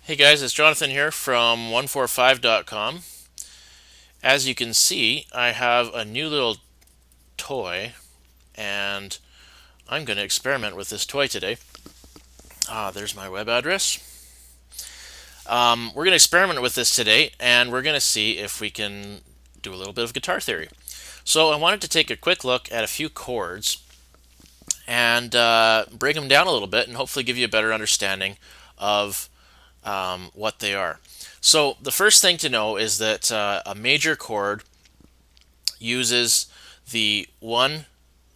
Hey guys, it's Jonathan here from 145.com. As you can see, I have a new little toy and I'm going to experiment with this toy today. There's my web address. We're going to experiment with this today and we're going to see if we can do a little bit of guitar theory. So I wanted to take a quick look at a few chords and break them down a little bit and hopefully give you a better understanding of what they are. So the first thing to know is that a major chord uses the 1,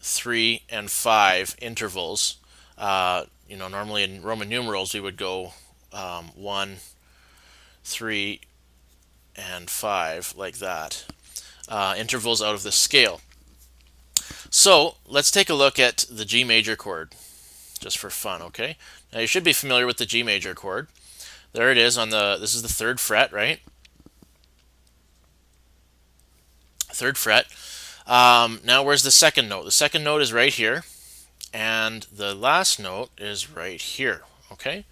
3, and 5 intervals. Normally in Roman numerals we would go 1, 3, and 5 like that. Intervals out of the scale. So let's take a look at the G major chord just for fun, okay? Now you should be familiar with the G major chord. There it is on this is the 3rd fret, right? 3rd fret. Now where's the 2nd note? The 2nd note is right here, and the last note is right here, okay?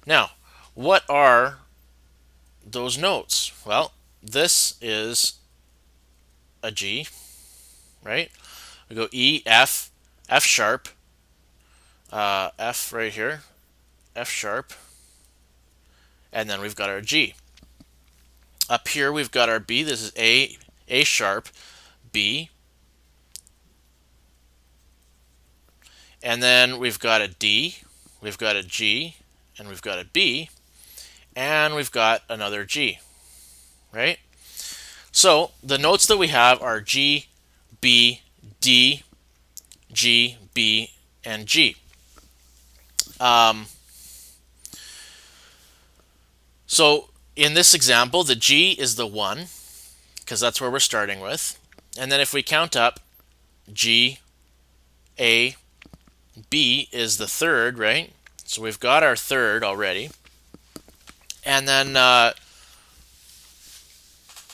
Now, what are those notes? Well, this is a G, right? We go E, F, F sharp, F right here, F sharp, and then we've got our G. Up here we've got our B, this is A sharp, B, and then we've got a D, we've got a G, and we've got a B, and we've got another G, right? So the notes that we have are G, B, D, G, B, and G. So in this example, the G is the 1, because that's where we're starting with. And then if we count up, G, A, B is the 3rd, right? So we've got our 3rd already. And then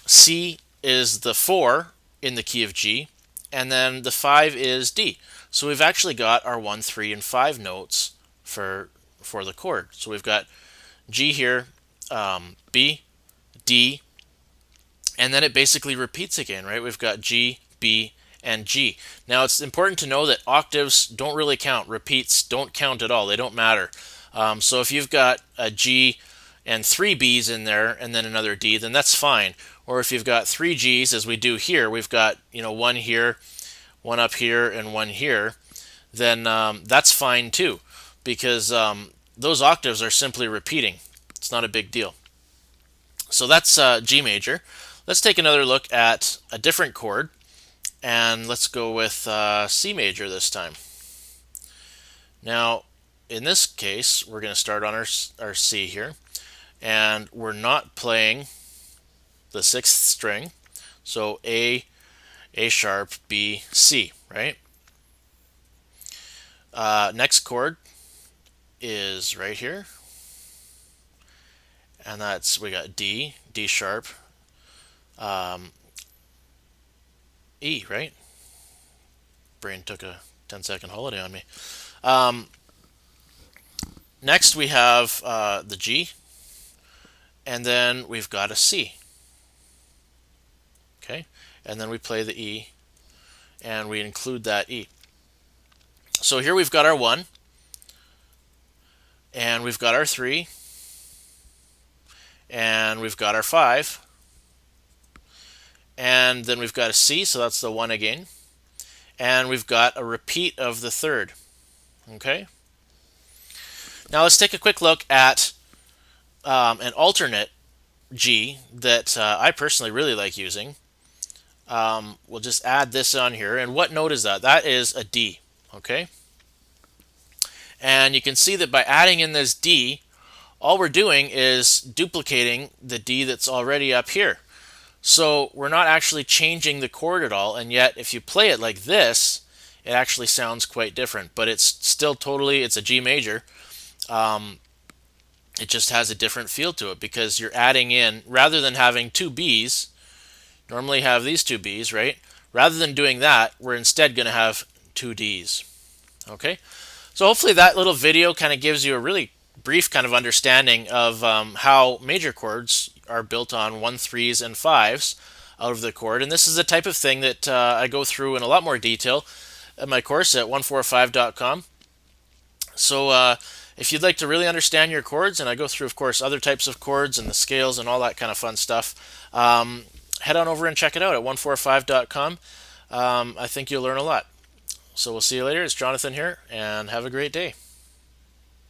C is the 4 in the key of G. And then the 5 is D. So we've actually got our 1, 3, and 5 notes for the chord. So we've got G here, B, D, and then it basically repeats again, right? We've got G, B, and G. Now it's important to know that octaves don't really count. Repeats don't count at all. They don't matter. So if you've got a G and 3 B's in there and then another D, then that's fine. Or if you've got 3 G's, as we do here, we've got one here, one up here, and one here, then that's fine too, because those octaves are simply repeating. It's not a big deal. So that's G major. Let's take another look at a different chord, and let's go with C major this time. Now, in this case, we're going to start on our C here, and we're not playing the 6th string, so A sharp, B, C, right? Next chord is right here, and we got D, D sharp, E, right? Brain took a 10-second holiday on me. Next we have the G, and then we've got a C. Okay, and then we play the E, and we include that E. So here we've got our 1, and we've got our 3, and we've got our 5, and then we've got a C, so that's the 1 again, and we've got a repeat of the 3rd. Okay. Now let's take a quick look at an alternate G that I personally really like using. We'll just add this on here, and what note is that? That is a D. Okay. And you can see that by adding in this D, all we're doing is duplicating the D that's already up here. So we're not actually changing the chord at all, and yet if you play it like this, it actually sounds quite different, but it's still it's a G major. It just has a different feel to it because you're adding in, rather than having 2 B's, normally have these 2 B's, right? Rather than doing that, we're instead going to have 2 D's. Okay, so hopefully that little video kind of gives you a really brief kind of understanding of how major chords are built on 1/3s and 5s out of the chord. And this is the type of thing that I go through in a lot more detail at my course at 145.com. So if you'd like to really understand your chords, and I go through, of course, other types of chords and the scales and all that kind of fun stuff, head on over and check it out at 145.com. I think you'll learn a lot. So we'll see you later. It's Jonathan here, and have a great day.